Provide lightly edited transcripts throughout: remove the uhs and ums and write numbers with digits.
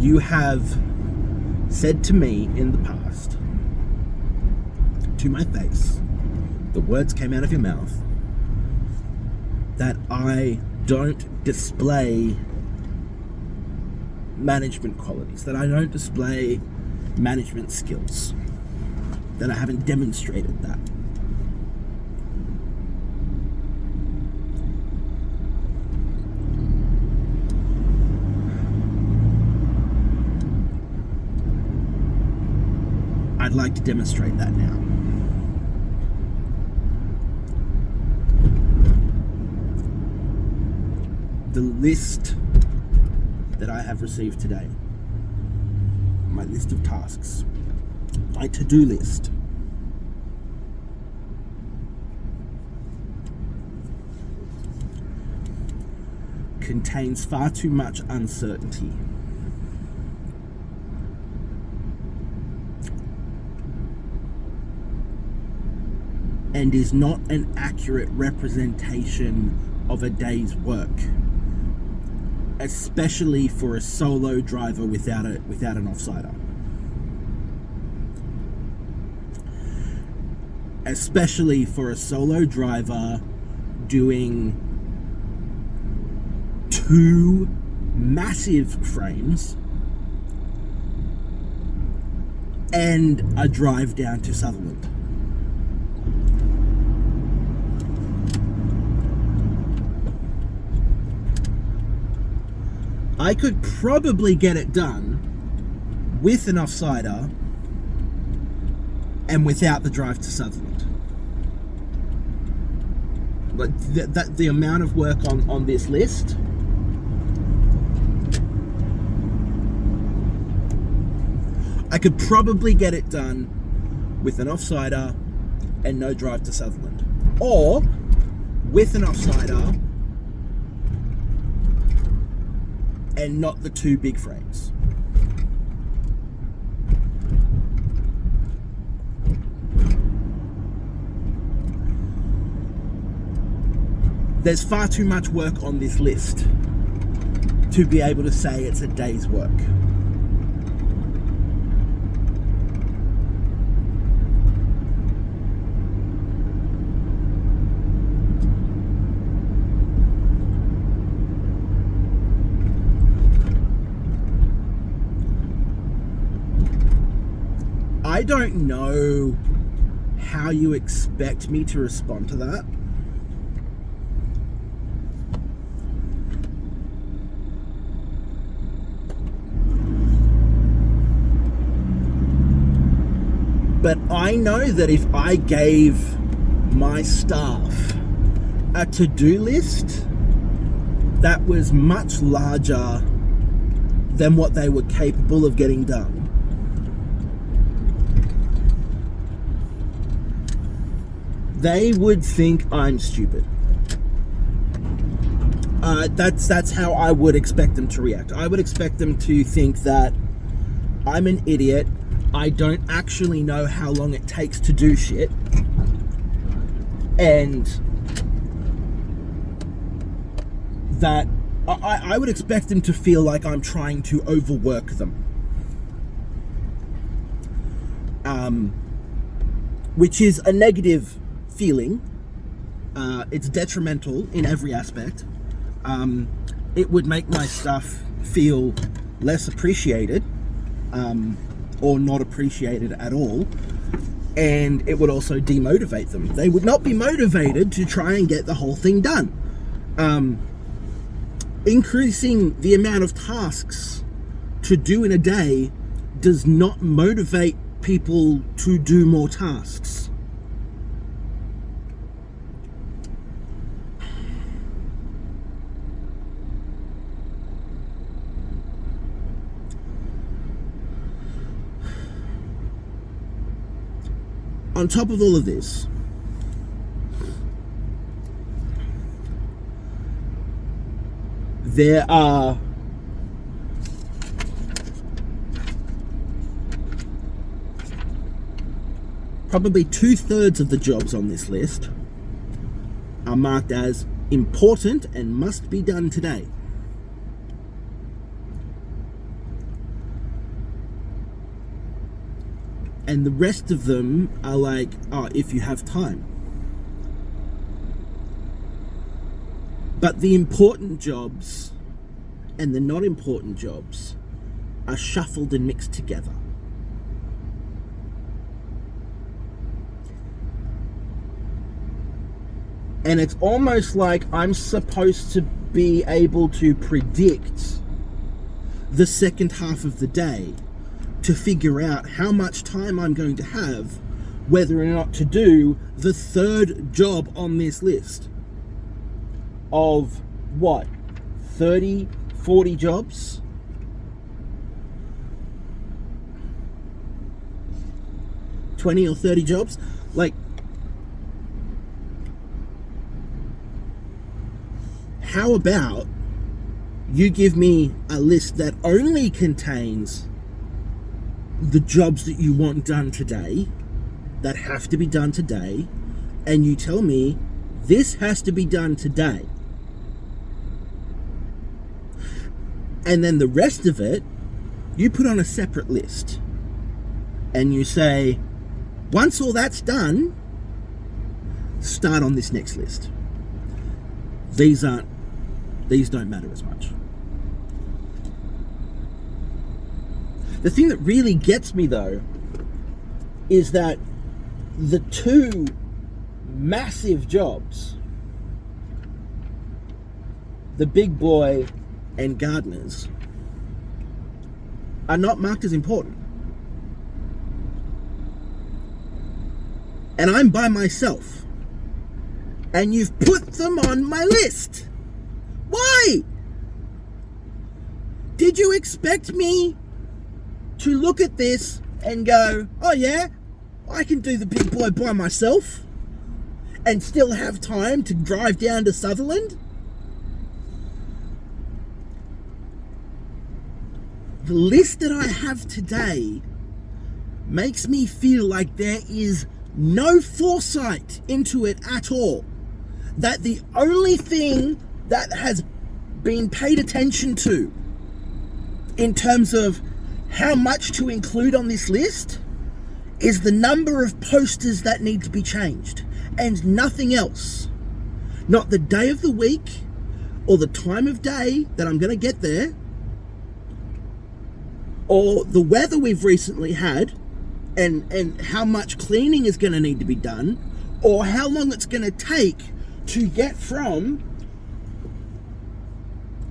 you have said to me in the past, to my face, the words came out of your mouth, that I don't display management qualities, that I don't display management skills, that I haven't demonstrated that. I'd like to demonstrate that now. The list that I have received today, my list of tasks, my to-do list, contains far too much uncertainty. And is not an accurate representation of a day's work, especially for a solo driver without an offsider. Especially for a solo driver doing 2 massive frames and a drive down to Sutherland. I could probably get it done with an offsider and without the drive to Sutherland. But the amount of work on this list, I could probably get it done with an offsider and no drive to Sutherland, or with an offsider and not the 2 big frames. There's far too much work on this list to be able to say it's a day's work. I don't know how you expect me to respond to that. But I know that if I gave my staff a to-do list that was much larger than what they were capable of getting done, they would think I'm stupid. That's how I would expect them to react. I would expect them to think that I'm an idiot, I don't actually know how long it takes to do shit, and that I would expect them to feel like I'm trying to overwork them. Which is a negative feeling. It's detrimental in every aspect. It would make my stuff feel less appreciated, or not appreciated at all, and it would also demotivate them. They would not be motivated to try and get the whole thing done. Increasing the amount of tasks to do in a day does not motivate people to do more tasks. On top of all of this, there are probably 2/3 of the jobs on this list are marked as important and must be done today. And the rest of them are like, oh, if you have time. But the important jobs and the not important jobs are shuffled and mixed together. And it's almost like I'm supposed to be able to predict the second half of the day to figure out how much time I'm going to have, whether or not to do the third job on this list of what, 30, 40 jobs? $20 or 30 jobs? Like, how about you give me a list that only contains the jobs that you want done today, that have to be done today, and you tell me this has to be done today. And then the rest of it, you put on a separate list. And you say, once all that's done, start on this next list. These don't matter as much. The thing that really gets me, though, is that the two massive jobs, the big boy and gardeners, are not marked as important. And I'm by myself. And you've put them on my list. Why? Did you expect me to look at this and go, oh yeah, I can do the big boy by myself and still have time to drive down to Sutherland? The list that I have today makes me feel like there is no foresight into it at all. That the only thing that has been paid attention to in terms of how much to include on this list is the number of posters that need to be changed, and nothing else. Not the day of the week or the time of day that I'm going to get there, or the weather we've recently had, and how much cleaning is going to need to be done, or how long it's going to take to get from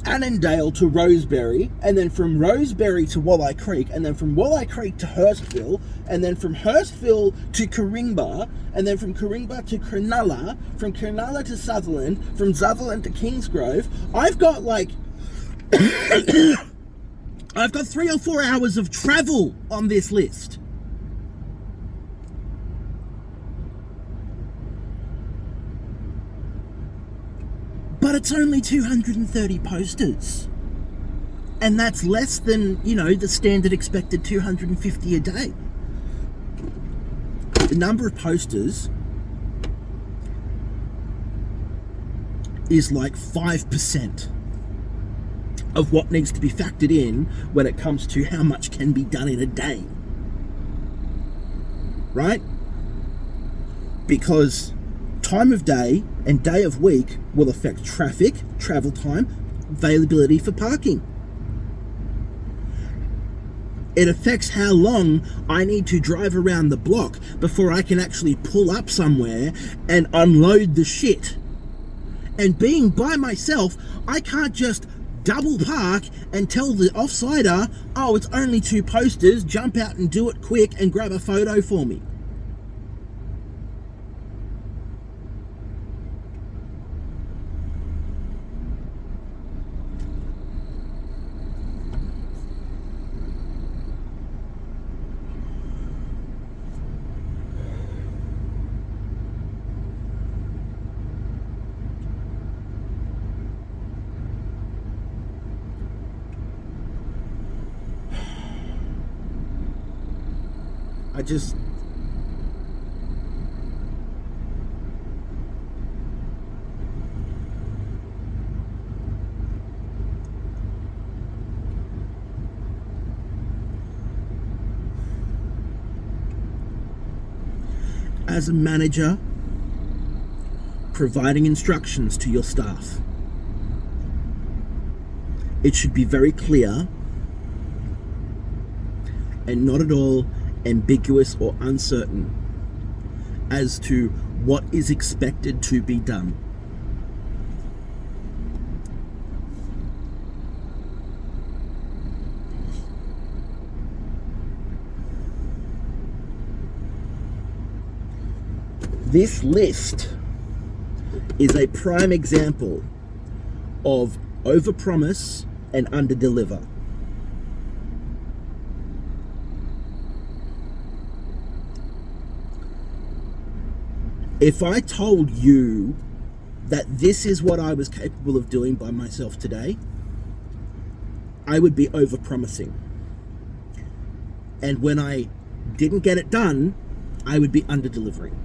Annandale to Rosebery, and then from Rosebery to Walleye Creek, and then from Walleye Creek to Hurstville, and then from Hurstville to Coringa, and then from Coringa to Cronulla, from Cronulla to Sutherland, from Sutherland to Kingsgrove. I've got like I've got 3 or 4 hours of travel on this list. But it's only 230 posters. And that's less than, the standard expected 250 a day. The number of posters is like 5% of what needs to be factored in when it comes to how much can be done in a day. Right? Because time of day and day of week will affect traffic, travel time, availability for parking. It affects how long I need to drive around the block before I can actually pull up somewhere and unload the shit. And being by myself, I can't just double park and tell the offsider, oh, it's only 2 posters, jump out and do it quick and grab a photo for me. as a manager providing instructions to your staff, it should be very clear and not at all ambiguous or uncertain as to what is expected to be done. This list is a prime example of overpromise and underdeliver. If I told you that this is what I was capable of doing by myself today, I would be overpromising. And when I didn't get it done, I would be underdelivering.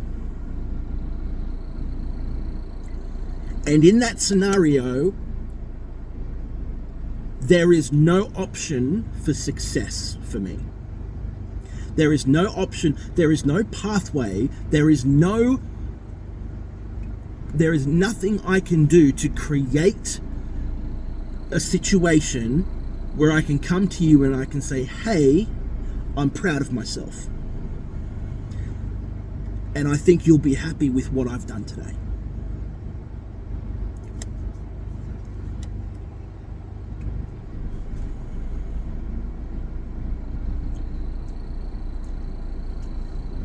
And in that scenario, there is no option for success for me. There is no option, there is no pathway, there is nothing I can do to create a situation where I can come to you and I can say, hey, I'm proud of myself. And I think you'll be happy with what I've done today.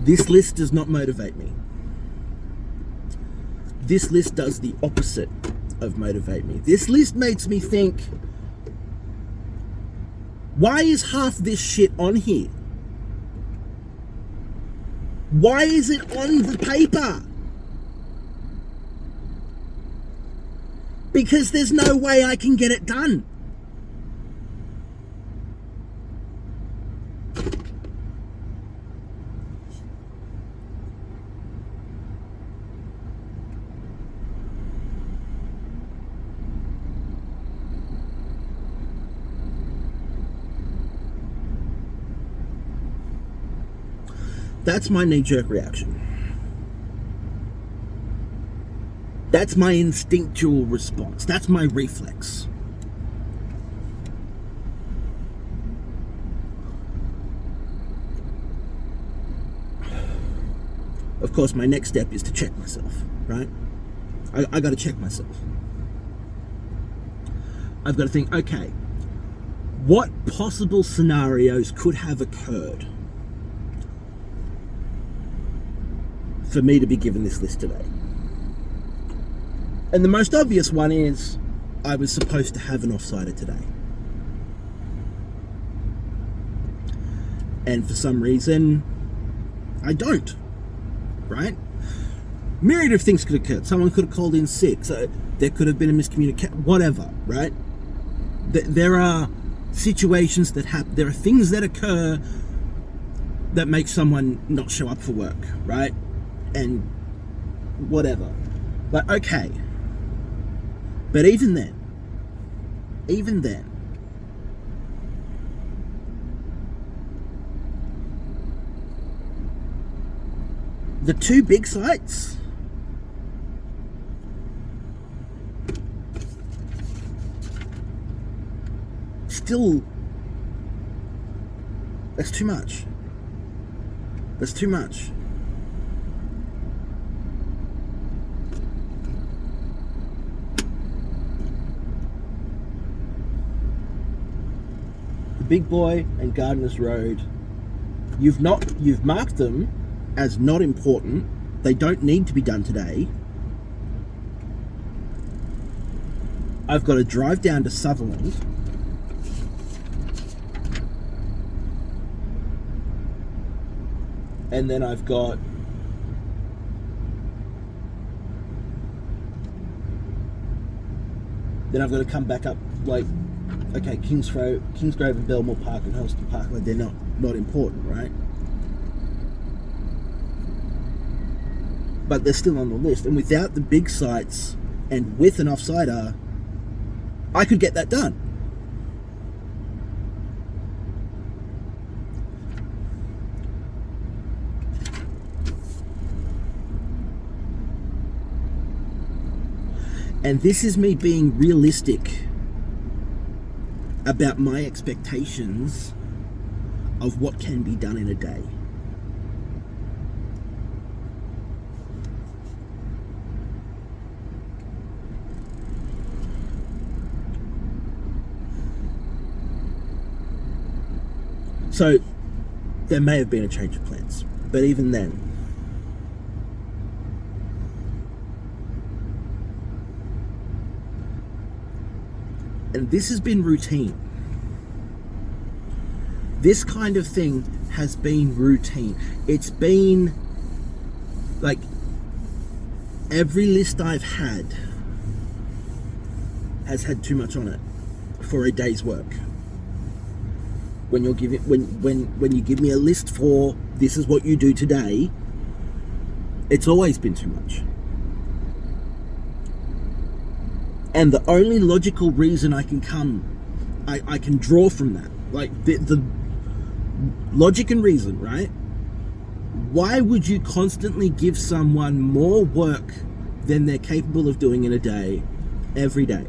This list does not motivate me. This list does the opposite of motivate me. This list makes me think, why is half this shit on here? Why is it on the paper? Because there's no way I can get it done. That's my knee-jerk reaction. That's my instinctual response. That's my reflex. Of course, my next step is to check myself, right? I got to check myself. I've got to think, okay, what possible scenarios could have occurred for me to be given this list today? And the most obvious one is I was supposed to have an offsider today. And for some reason, I don't, right? Myriad of things could occur. Someone could have called in sick. So there could have been a miscommunication, whatever, right? There are situations that happen. There are things that occur that make someone not show up for work, right? And whatever. But okay. But even then, the two big sites, still, that's too much. That's too much. Big Boy and Gardeners Road, you've marked them as not important. They don't need to be done today. I've got to drive down to Sutherland, and then I've got to come back up, like, okay, Kingsgrove and Belmore Park and Helston Park, like, they're not important, right? But they're still on the list. And without the big sites and with an offsider, I could get that done. And this is me being realistic about my expectations of what can be done in a day. So there may have been a change of plans, but even then, and this has been routine. This kind of thing has been routine. It's been like every list I've had has had too much on it for a day's work. When you're giving, when you give me a list for this is what you do today, it's always been too much. And the only logical reason I can draw from that, like the logic and reason, right? Why would you constantly give someone more work than they're capable of doing in a day, every day?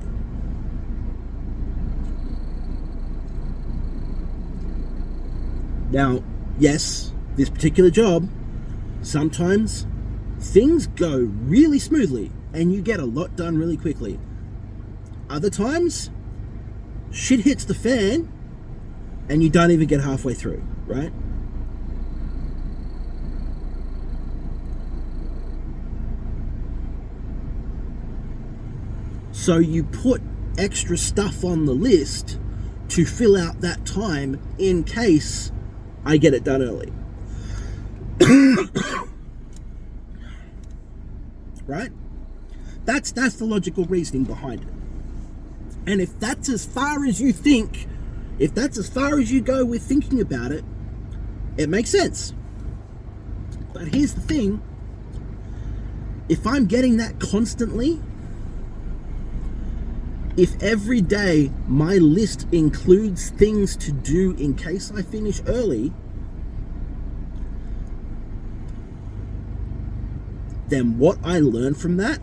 Now, yes, this particular job, sometimes things go really smoothly and you get a lot done really quickly. Other times, shit hits the fan and you don't even get halfway through, right? So you put extra stuff on the list to fill out that time in case I get it done early. Right? That's the logical reasoning behind it. And if that's as far as you think, if that's as far as you go with thinking about it, it makes sense. But here's the thing. If I'm getting that constantly, if every day my list includes things to do in case I finish early, then what I learn from that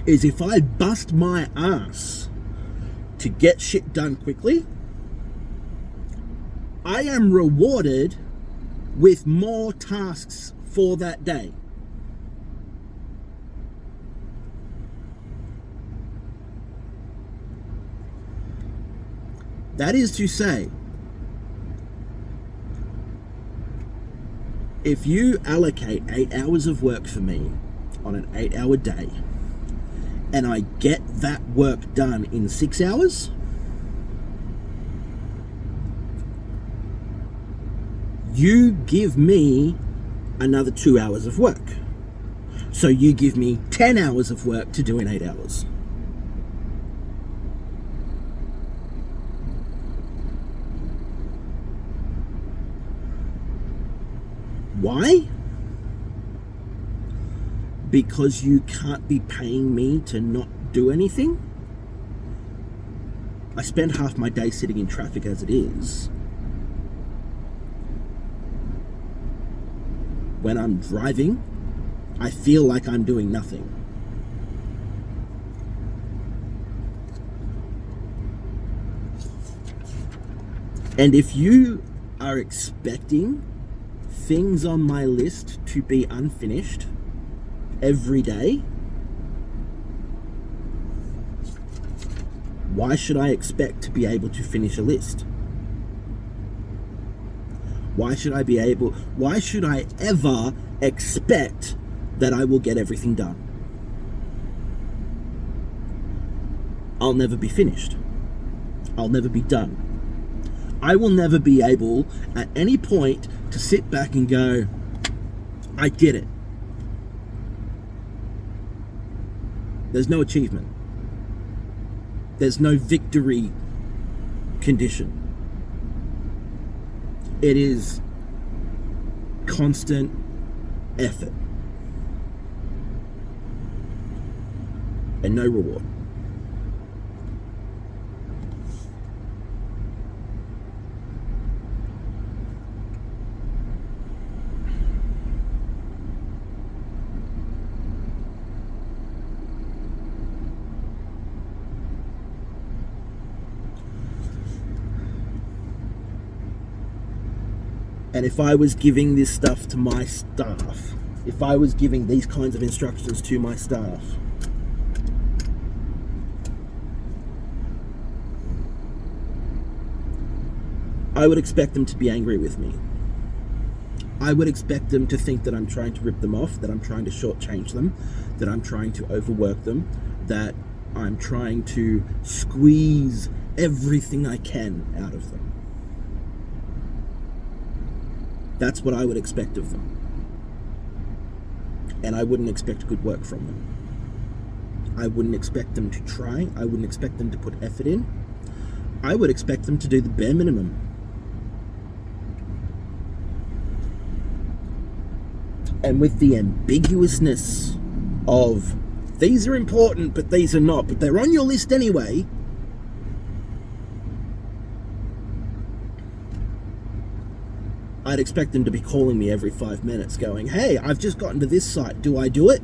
is if I bust my ass to get shit done quickly, I am rewarded with more tasks for that day. That is to say, if you allocate 8 hours of work for me on an 8-hour day, and I get that work done in 6 hours, you give me another 2 hours of work. So you give me 10 hours of work to do in 8 hours. Why? Because you can't be paying me to not do anything? I spend half my day sitting in traffic as it is. When I'm driving, I feel like I'm doing nothing. And if you are expecting things on my list to be unfinished every day, why should I expect to be able to finish a list? Why should I ever expect that I will get everything done? I'll never be finished. I'll never be done. I will never be able at any point to sit back and go, I did it. There's no achievement. There's no victory condition. It is constant effort and no reward. And if I was giving this stuff to my staff, if I was giving these kinds of instructions to my staff, I would expect them to be angry with me. I would expect them to think that I'm trying to rip them off, that I'm trying to shortchange them, that I'm trying to overwork them, that I'm trying to squeeze everything I can out of them. That's what I would expect of them. And I wouldn't expect good work from them. I wouldn't expect them to try. I wouldn't expect them to put effort in. I would expect them to do the bare minimum. And with the ambiguousness of these are important, but these are not, but they're on your list anyway, I'd expect them to be calling me every 5 minutes going, hey, I've just gotten to this site. Do I do it?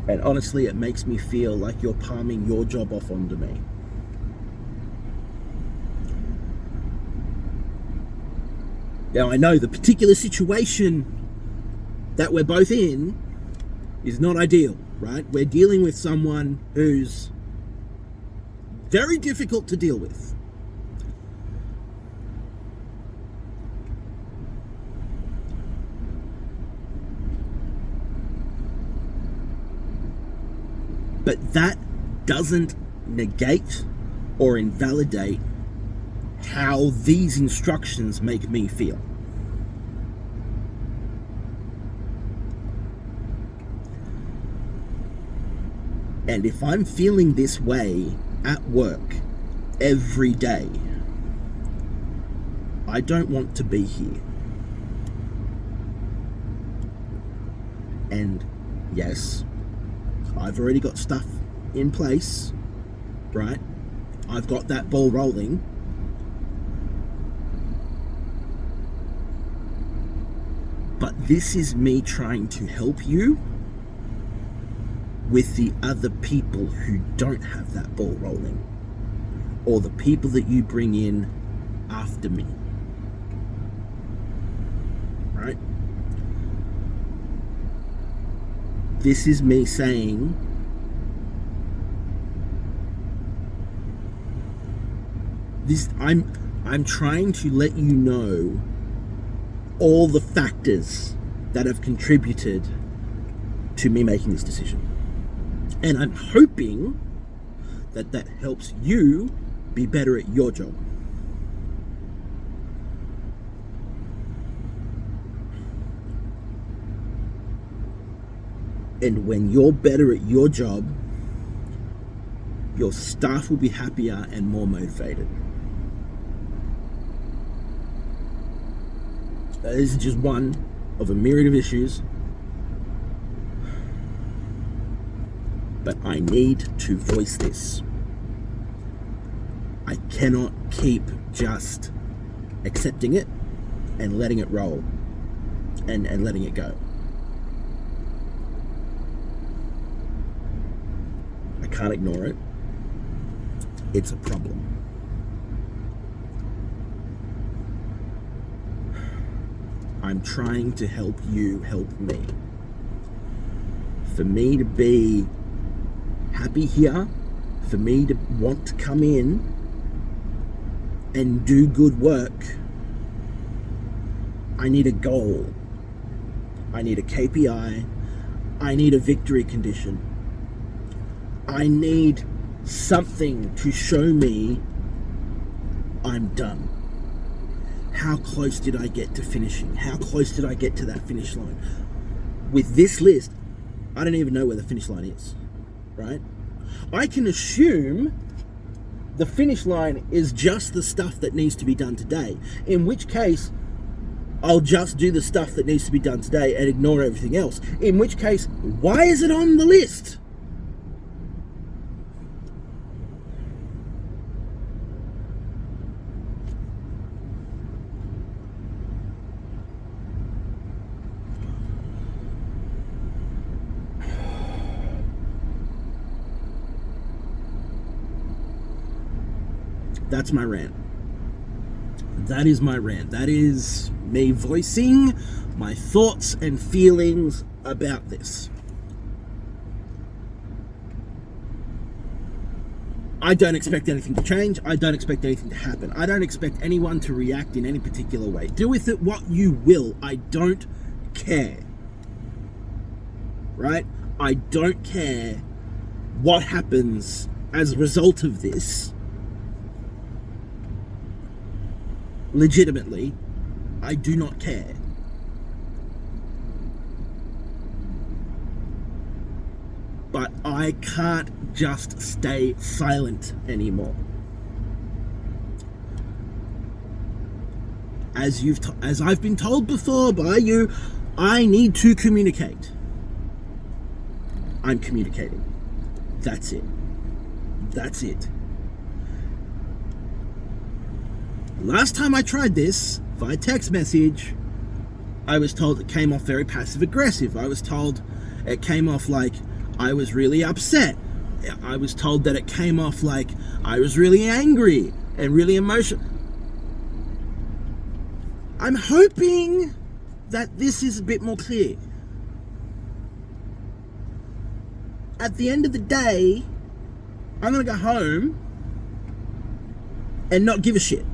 And honestly, it makes me feel like you're palming your job off onto me. Now, I know the particular situation that we're both in is not ideal, right? We're dealing with someone who's very difficult to deal with. But that doesn't negate or invalidate how these instructions make me feel. And if I'm feeling this way at work every day, I don't want to be here. And yes, I've already got stuff in place, right? I've got that ball rolling. But this is me trying to help you with the other people who don't have that ball rolling, or the people that you bring in after me, right? This is me saying, I'm trying to let you know all the factors that have contributed to me making this decision. And I'm hoping that that helps you be better at your job. And when you're better at your job, your staff will be happier and more motivated. This is just one of a myriad of issues. But I need to voice this. I cannot keep just accepting it and letting it roll and letting it go. I can't ignore it. It's a problem. I'm trying to help you help me. For me to be happy here, for me to want to come in and do good work, I need a goal. I need a KPI. I need a victory condition. I need something to show me I'm done. How close did I get to finishing? How close did I get to that finish line? With this list, I don't even know where the finish line is, right? I can assume the finish line is just the stuff that needs to be done today, in which case I'll just do the stuff that needs to be done today and ignore everything else. In which case, why is it on the list? That's my rant. That is my rant. That is me voicing my thoughts and feelings about this. I don't expect anything to change. I don't expect anything to happen. I don't expect anyone to react in any particular way. Do with it what you will. I don't care. Right? I don't care what happens as a result of this. Legitimately, I do not care. But I can't just stay silent anymore. As I've been told before by you, I need to communicate. I'm communicating. That's it. That's it. Last time I tried this via text message, I was told it came off very passive aggressive. I was told it came off like I was really upset. I was told that it came off like I was really angry and really emotional. I'm hoping that this is a bit more clear. At the end of the day, I'm going to go home and not give a shit.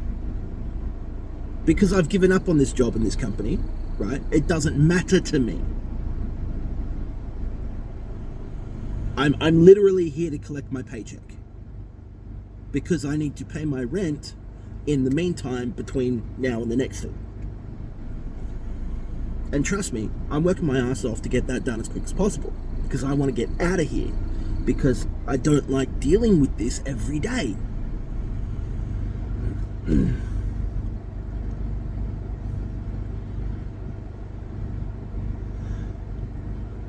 Because I've given up on this job in this company, right? It doesn't matter to me. I'm literally here to collect my paycheck. Because I need to pay my rent in the meantime between now and the next thing. And trust me, I'm working my ass off to get that done as quick as possible. Because I want to get out of here. Because I don't like dealing with this every day.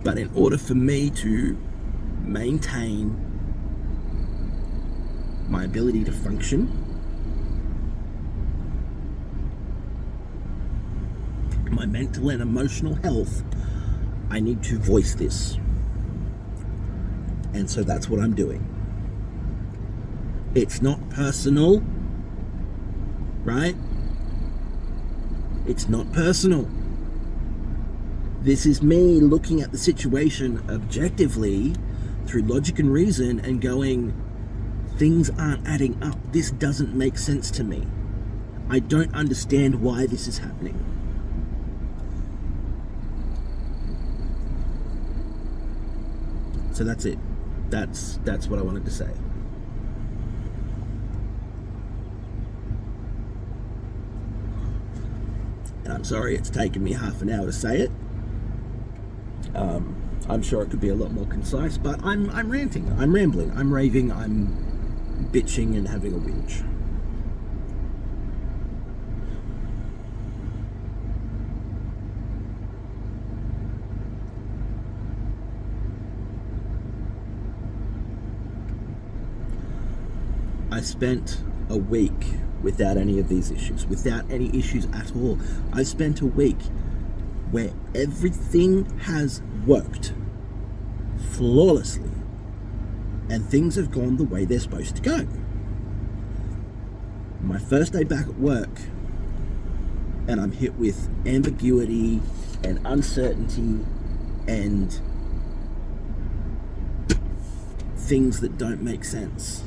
But in order for me to maintain my ability to function, my mental and emotional health, I need to voice this. And so that's what I'm doing. It's not personal, right? It's not personal. This is me looking at the situation objectively through logic and reason and going, things aren't adding up. This doesn't make sense to me. I don't understand why this is happening. So that's it. That's what I wanted to say. And I'm sorry it's taken me half an hour to say it. I'm sure it could be a lot more concise, but I'm ranting, I'm rambling, I'm raving, I'm bitching and having a whinge. I spent a week without any of these issues, without any issues at all. I spent a week where everything has worked flawlessly and things have gone the way they're supposed to go. My first day back at work, and I'm hit with ambiguity and uncertainty and things that don't make sense.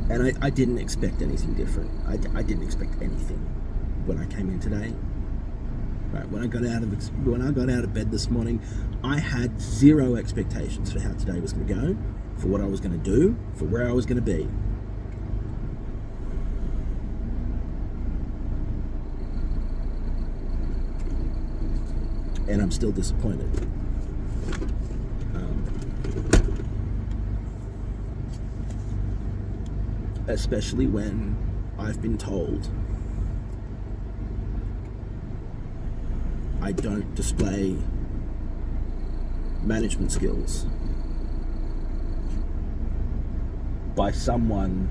And I didn't expect anything different. I didn't expect anything when I came in today. Right, when I got out of bed this morning, I had zero expectations for how today was going to go, for what I was going to do, for where I was going to be. And I'm still disappointed. Especially when I've been told I don't display management skills by someone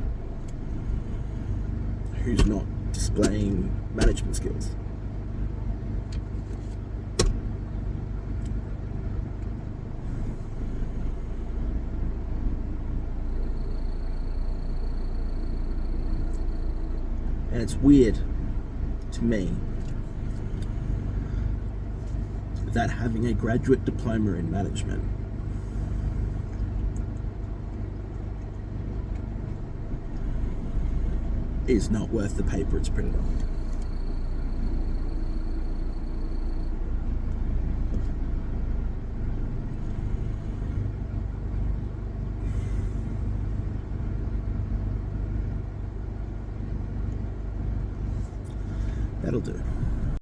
who's not displaying management skills. And it's weird to me that having a graduate diploma in management is not worth the paper it's printed on. That'll do.